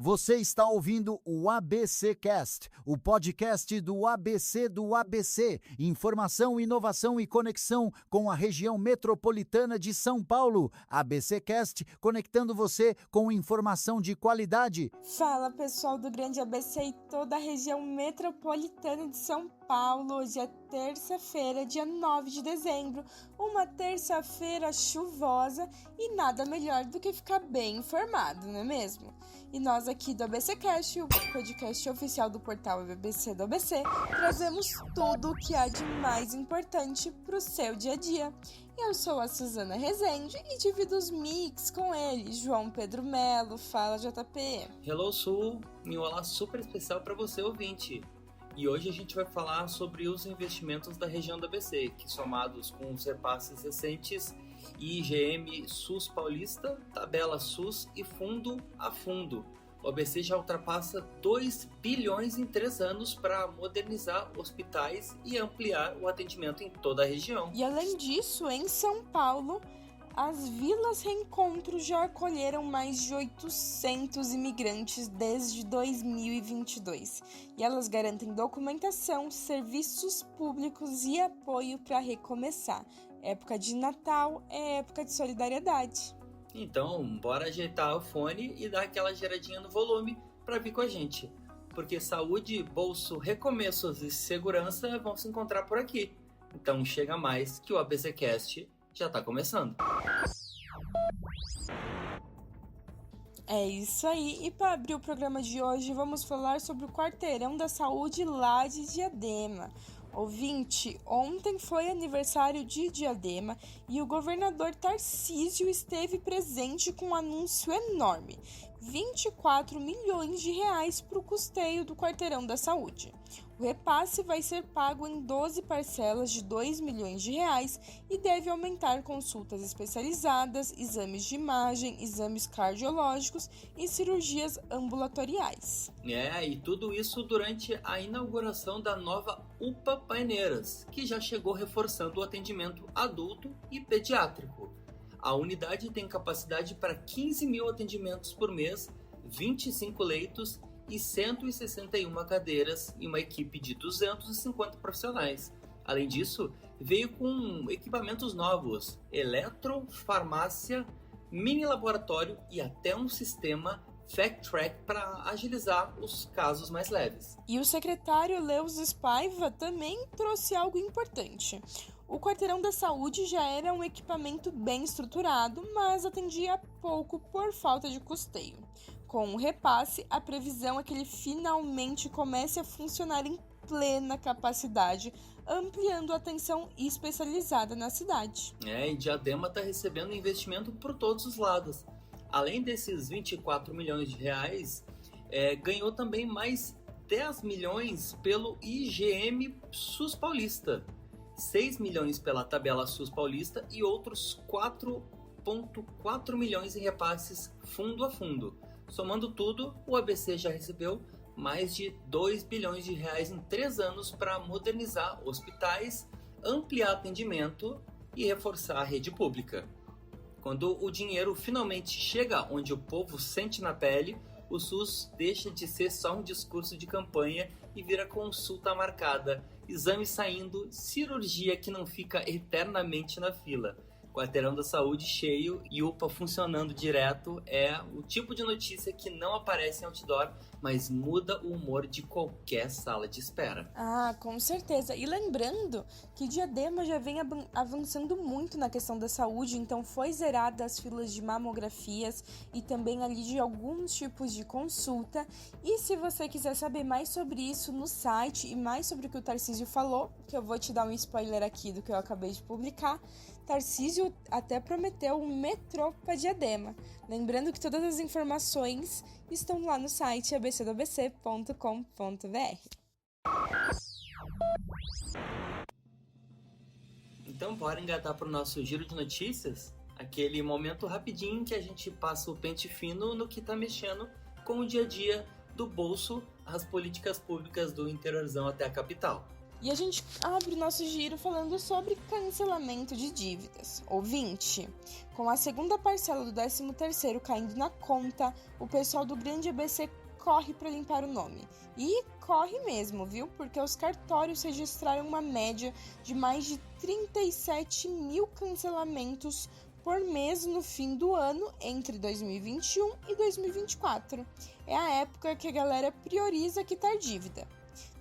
Você está ouvindo o ABC Cast, o podcast do ABC. Informação, inovação e conexão com a região metropolitana de São Paulo. ABC Cast, conectando você com informação de qualidade. Fala, pessoal do Grande ABC e toda a região metropolitana de São Paulo. Hoje é terça-feira, dia 9 de dezembro, uma terça-feira chuvosa e nada melhor do que ficar bem informado, não é mesmo? E nós aqui do ABC Cast, o podcast oficial do portal BBC do ABC, trazemos tudo o que há de mais importante para o seu dia a dia. Eu sou a Suzana Rezende e divido os mix com ele, João Pedro Melo. Fala, JP. Hello, Sul, e um olá super especial para você, ouvinte. E hoje a gente vai falar sobre os investimentos da região do ABC, que somados com os repasses recentes, IGM SUS Paulista, Tabela SUS e Fundo a Fundo, o ABC já ultrapassa 2 bilhões em 3 anos para modernizar hospitais e ampliar o atendimento em toda a região. E além disso, em São Paulo, as Vilas Reencontro já acolheram mais de 800 imigrantes desde 2022. E elas garantem documentação, serviços públicos e apoio para recomeçar. Época de Natal é época de solidariedade. Então, bora ajeitar o fone e dar aquela geradinha no volume para vir com a gente. Porque saúde, bolso, recomeços e segurança vão se encontrar por aqui. Então chega mais que o ABC Cast já está começando. É isso aí, e para abrir o programa de hoje vamos falar sobre o Quarteirão da Saúde lá de Diadema. Ouvinte, ontem foi aniversário de Diadema e o governador Tarcísio esteve presente com um anúncio enorme: 24 milhões de reais para o custeio do Quarteirão da Saúde. O repasse vai ser pago em 12 parcelas de 2 milhões de reais e deve aumentar consultas especializadas, exames de imagem, exames cardiológicos e cirurgias ambulatoriais. E tudo isso durante a inauguração da nova UPA Paineiras, que já chegou reforçando o atendimento adulto e pediátrico. A unidade tem capacidade para 15 mil atendimentos por mês, 25 leitos e 161 cadeiras e uma equipe de 250 profissionais. Além disso, veio com equipamentos novos, eletro, farmácia, mini laboratório e até um sistema Fact Track para agilizar os casos mais leves. E o secretário Leus Paiva também trouxe algo importante. O Quarteirão da Saúde já era um equipamento bem estruturado, mas atendia pouco por falta de custeio. Com o repasse, a previsão é que ele finalmente comece a funcionar em plena capacidade, ampliando a atenção especializada na cidade. E Diadema está recebendo investimento por todos os lados. Além desses 24 milhões de reais, ganhou também mais 10 milhões pelo IGM SUS Paulista, 6 milhões pela Tabela SUS Paulista e outros 4,4 milhões em repasses fundo a fundo. Somando tudo, o ABC já recebeu mais de 2 bilhões de reais em 3 anos para modernizar hospitais, ampliar atendimento e reforçar a rede pública. Quando o dinheiro finalmente chega onde o povo sente na pele, o SUS deixa de ser só um discurso de campanha e vira consulta marcada, exame saindo, cirurgia que não fica eternamente na fila. Quarteirão da Saúde cheio e UPA funcionando direto é o tipo de notícia que não aparece em outdoor, mas muda o humor de qualquer sala de espera. Ah, com certeza. E lembrando que Diadema já vem avançando muito na questão da saúde, então foi zerada as filas de mamografias e também ali de alguns tipos de consulta. E se você quiser saber mais sobre isso no site e mais sobre o que o Tarcísio falou, que eu vou te dar um spoiler aqui do que eu acabei de publicar, Tarcísio até prometeu um metrô para Diadema. Lembrando que todas as informações estão lá no site abcdobc.com.br. Então bora engatar para o nosso giro de notícias? Aquele momento rapidinho que a gente passa o pente fino no que está mexendo com o dia a dia do bolso às políticas públicas do interiorzão até a capital. E a gente abre o nosso giro falando sobre cancelamento de dívidas. Ouvinte, com a segunda parcela do 13º caindo na conta, o pessoal do Grande ABC corre para limpar o nome. E corre mesmo, viu? Porque os cartórios registraram uma média de mais de 37 mil cancelamentos por mês no fim do ano, entre 2021 e 2024. É a época que a galera prioriza quitar dívida.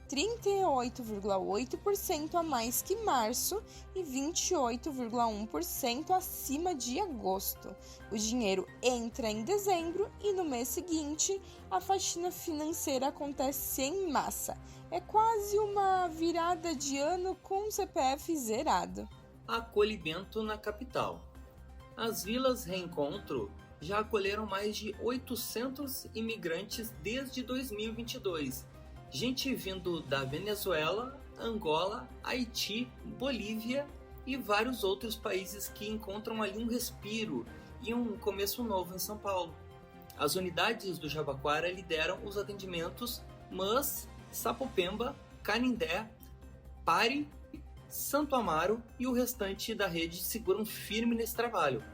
38,8% a mais que março e 28,1% acima de agosto. O dinheiro entra em dezembro e no mês seguinte a faxina financeira acontece em massa. É quase uma virada de ano com o CPF zerado. Acolhimento na capital. As Vilas Reencontro já acolheram mais de 800 imigrantes desde 2022. Gente vindo da Venezuela, Angola, Haiti, Bolívia e vários outros países que encontram ali um respiro e um começo novo em São Paulo. As unidades do Jabaquara lideram os atendimentos, mas Sapopemba, Canindé, Pari, Santo Amaro e o restante da rede seguram firme nesse trabalho.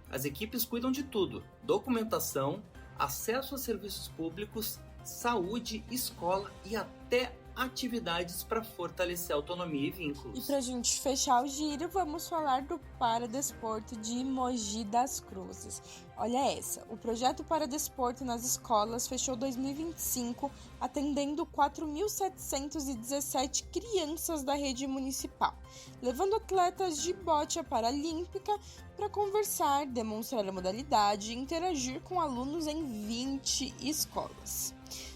As equipes cuidam de tudo: documentação, acesso a serviços públicos, saúde, escola e até atividades para fortalecer a autonomia e vínculos. E para a gente fechar o giro, vamos falar do Paradesporto de Mogi das Cruzes. Olha essa, o projeto Paradesporto nas escolas fechou 2025 atendendo 4.717 crianças da rede municipal, levando atletas de bote paralímpica para conversar, demonstrar a modalidade e interagir com alunos em 20 escolas.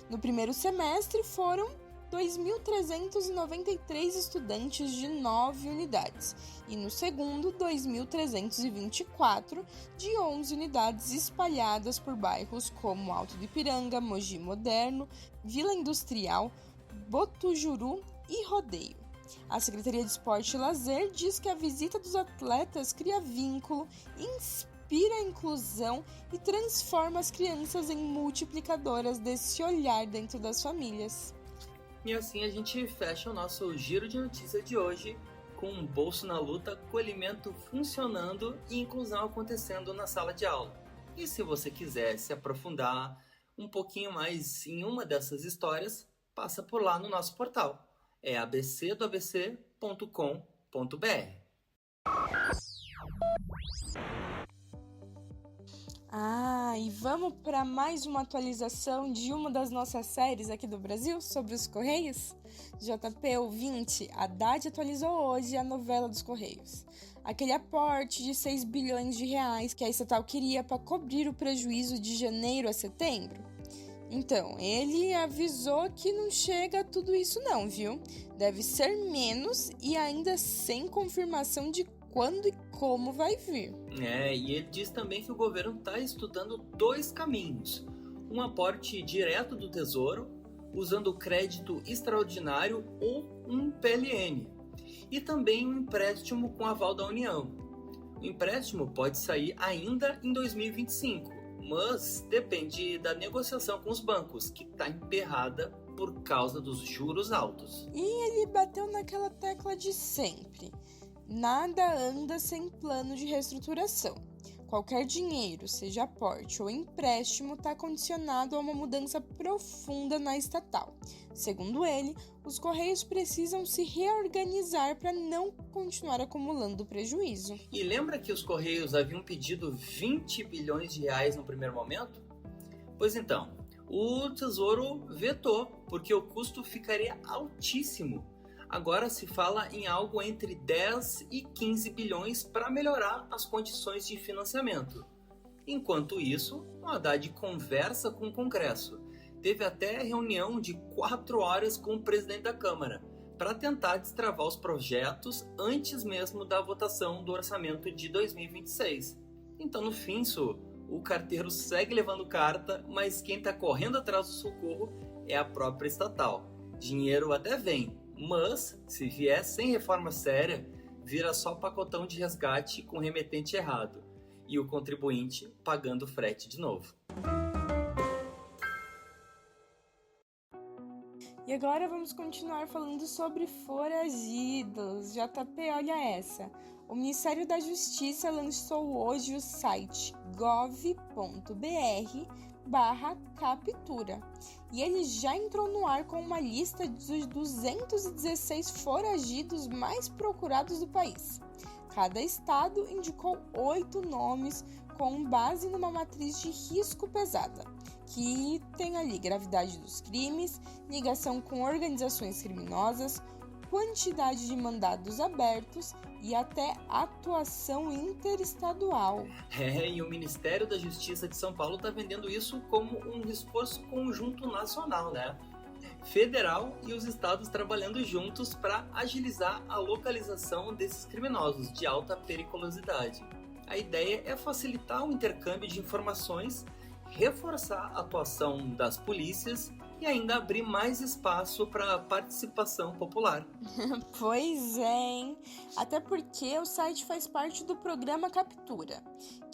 No primeiro semestre foram 2.393 estudantes de 9 unidades e no segundo 2.324 de 11 unidades espalhadas por bairros como Alto do Ipiranga, Mogi Moderno, Vila Industrial, Botujuru e Rodeio. A Secretaria de Esporte e Lazer diz que a visita dos atletas cria vínculo, inspira a inclusão e transforma as crianças em multiplicadoras desse olhar dentro das famílias. E assim a gente fecha o nosso giro de notícias de hoje com um bolso na luta, acolhimento funcionando e inclusão acontecendo na sala de aula. E se você quiser se aprofundar um pouquinho mais em uma dessas histórias, passa por lá no nosso portal. É abcdoabc.com.br. E vamos para mais uma atualização de uma das nossas séries aqui do Brasil sobre os Correios? JP ouvinte, a Haddad atualizou hoje a novela dos Correios. Aquele aporte de 6 bilhões de reais que a estatal queria para cobrir o prejuízo de janeiro a setembro. Então, ele avisou que não chega a tudo isso não, viu? Deve ser menos e ainda sem confirmação de quando e como vai vir. E ele diz também que o governo está estudando 2 caminhos. Um aporte direto do Tesouro, usando crédito extraordinário ou um PLN. E também um empréstimo com aval da União. O empréstimo pode sair ainda em 2025, mas depende da negociação com os bancos, que está emperrada por causa dos juros altos. E ele bateu naquela tecla de sempre. Nada anda sem plano de reestruturação. Qualquer dinheiro, seja aporte ou empréstimo, está condicionado a uma mudança profunda na estatal. Segundo ele, os Correios precisam se reorganizar para não continuar acumulando prejuízo. E lembra que os Correios haviam pedido 20 bilhões de reais no primeiro momento? Pois então, o Tesouro vetou, porque o custo ficaria altíssimo. Agora se fala em algo entre 10 e 15 bilhões para melhorar as condições de financiamento. Enquanto isso, o Haddad conversa com o Congresso. Teve até reunião de 4 horas com o presidente da Câmara para tentar destravar os projetos antes mesmo da votação do orçamento de 2026. Então, no fim, o carteiro segue levando carta, mas quem está correndo atrás do socorro é a própria estatal. Dinheiro até vem, mas, se vier sem reforma séria, vira só pacotão de resgate com remetente errado e o contribuinte pagando frete de novo. E agora vamos continuar falando sobre foragidos. JP, olha essa. O Ministério da Justiça lançou hoje o site gov.br/captura. E ele já entrou no ar com uma lista dos 216 foragidos mais procurados do país. Cada estado indicou 8 nomes com base numa matriz de risco pesada, que tem ali gravidade dos crimes, ligação com organizações criminosas, quantidade de mandados abertos e até atuação interestadual. E o Ministério da Justiça de São Paulo está vendendo isso como um esforço conjunto nacional, né? Federal e os estados trabalhando juntos para agilizar a localização desses criminosos de alta periculosidade. A ideia é facilitar o intercâmbio de informações, reforçar a atuação das polícias e ainda abrir mais espaço para a participação popular. Pois é, hein? Até porque o site faz parte do programa Captura,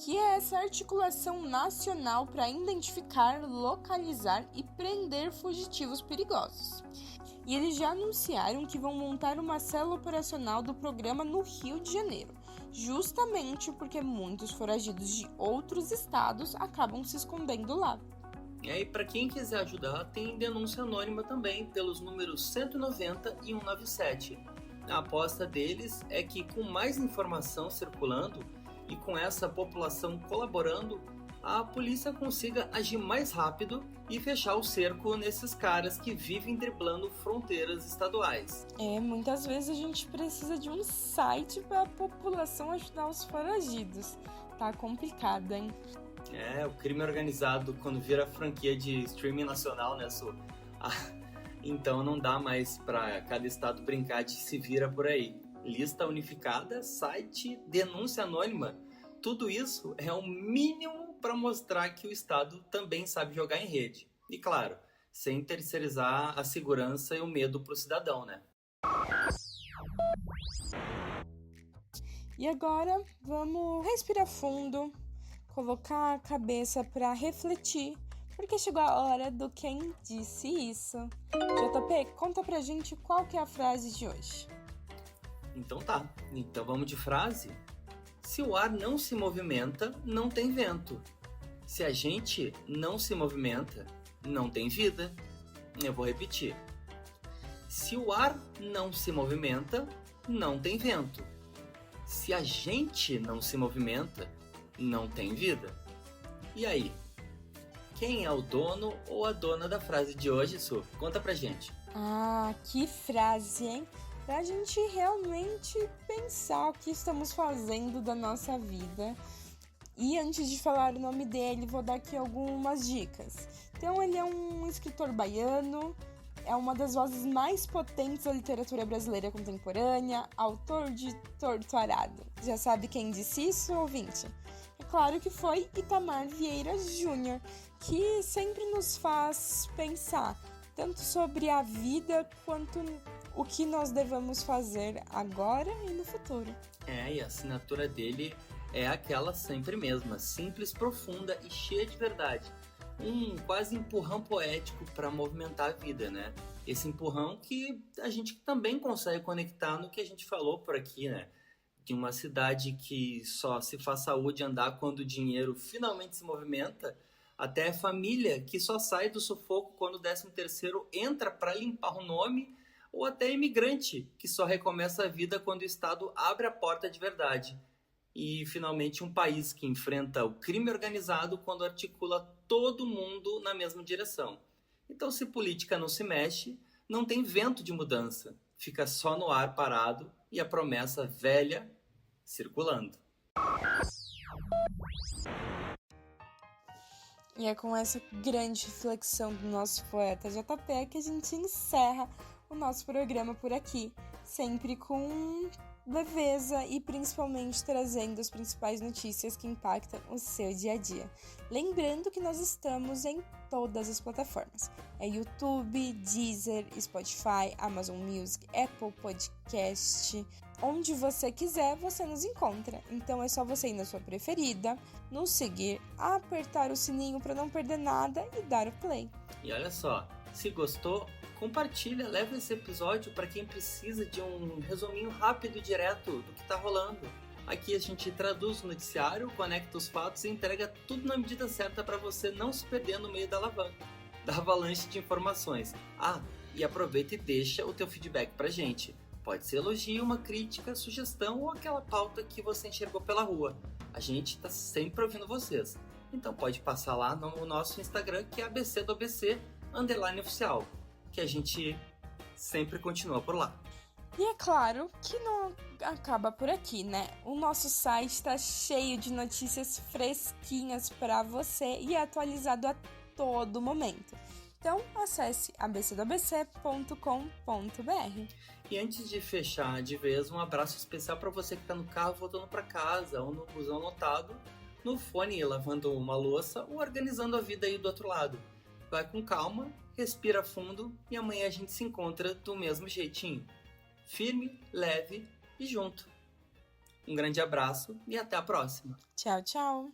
que é essa articulação nacional para identificar, localizar e prender fugitivos perigosos. E eles já anunciaram que vão montar uma célula operacional do programa no Rio de Janeiro, justamente porque muitos foragidos de outros estados acabam se escondendo lá. E aí, para quem quiser ajudar, tem denúncia anônima também pelos números 190 e 197. A aposta deles é que com mais informação circulando e com essa população colaborando, a polícia consiga agir mais rápido e fechar o cerco nesses caras que vivem driblando fronteiras estaduais. Muitas vezes a gente precisa de um site para a população ajudar os foragidos. Tá complicado, hein? O crime organizado quando vira franquia de streaming nacional, né, Su? Então não dá mais para cada estado brincar de se vira por aí. Lista unificada, site, denúncia anônima, tudo isso é o mínimo para mostrar que o estado também sabe jogar em rede. E claro, sem terceirizar a segurança e o medo para o cidadão, né? E agora vamos respirar fundo, colocar a cabeça para refletir, porque chegou a hora do Quem Disse Isso. JP, conta pra gente qual que é a frase de hoje. Então vamos de frase. Se o ar não se movimenta, não tem vento. Se a gente não se movimenta, não tem vida. Eu vou repetir. Se o ar não se movimenta, não tem vento. Se a gente não se movimenta, não tem vida. E aí? Quem é o dono ou a dona da frase de hoje, Su? Conta pra gente. Que frase, hein? Pra gente realmente pensar o que estamos fazendo da nossa vida. E antes de falar o nome dele, vou dar aqui algumas dicas. Então, ele é um escritor baiano, é uma das vozes mais potentes da literatura brasileira contemporânea, autor de Torto Arado. Já sabe quem disse isso, ouvinte? É claro que foi Itamar Vieira Júnior, que sempre nos faz pensar tanto sobre a vida quanto o que nós devemos fazer agora e no futuro. E a assinatura dele é aquela sempre mesma, simples, profunda e cheia de verdade. Um quase empurrão poético para movimentar a vida, né? Esse empurrão que a gente também consegue conectar no que a gente falou por aqui, né? De uma cidade que só se faz saúde andar quando o dinheiro finalmente se movimenta, até família que só sai do sufoco quando o 13º entra para limpar o nome, ou até imigrante que só recomeça a vida quando o Estado abre a porta de verdade. E, finalmente, um país que enfrenta o crime organizado quando articula todo mundo na mesma direção. Então, se política não se mexe, não tem vento de mudança. Fica só no ar parado e a promessa velha circulando. E é com essa grande reflexão do nosso poeta JP que a gente encerra o nosso programa por aqui, sempre com leveza e principalmente trazendo as principais notícias que impactam o seu dia a dia. Lembrando que nós estamos em todas as plataformas. É YouTube, Deezer, Spotify, Amazon Music, Apple Podcast. Onde você quiser, você nos encontra. Então é só você ir na sua preferida, nos seguir, apertar o sininho para não perder nada e dar o play. E olha só, Se gostou, compartilha, leva esse episódio para quem precisa de um resuminho rápido e direto do que está rolando. Aqui a gente traduz o noticiário, conecta os fatos e entrega tudo na medida certa para você não se perder no meio da avalanche de informações. E aproveita e deixa o teu feedback pra gente. Pode ser elogio, uma crítica, sugestão ou aquela pauta que você enxergou pela rua. A gente está sempre ouvindo vocês. Então pode passar lá no nosso Instagram, que é ABC do ABC _oficial, que a gente sempre continua por lá. E é claro que não acaba por aqui, né? O nosso site está cheio de notícias fresquinhas para você e é atualizado a todo momento. Então, acesse abcdoabc.com.br. E antes de fechar de vez, um abraço especial para você que está no carro voltando para casa ou no busão lotado, no fone lavando uma louça ou organizando a vida aí do outro lado. Vai com calma, respira fundo e amanhã a gente se encontra do mesmo jeitinho. Firme, leve e junto. Um grande abraço e até a próxima. Tchau, tchau.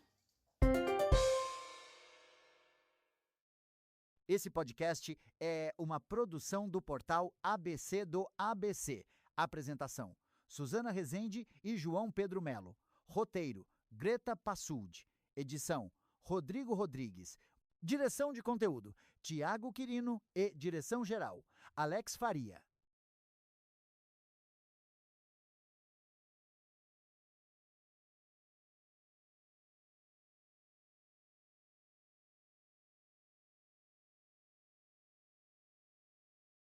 Esse podcast é uma produção do portal ABC do ABC. Apresentação: Suzana Rezende e João Pedro Melo. Roteiro: Greta Passuldi. Edição: Rodrigo Rodrigues. Direção de conteúdo: Tiago Quirino e direção geral: Alex Faria.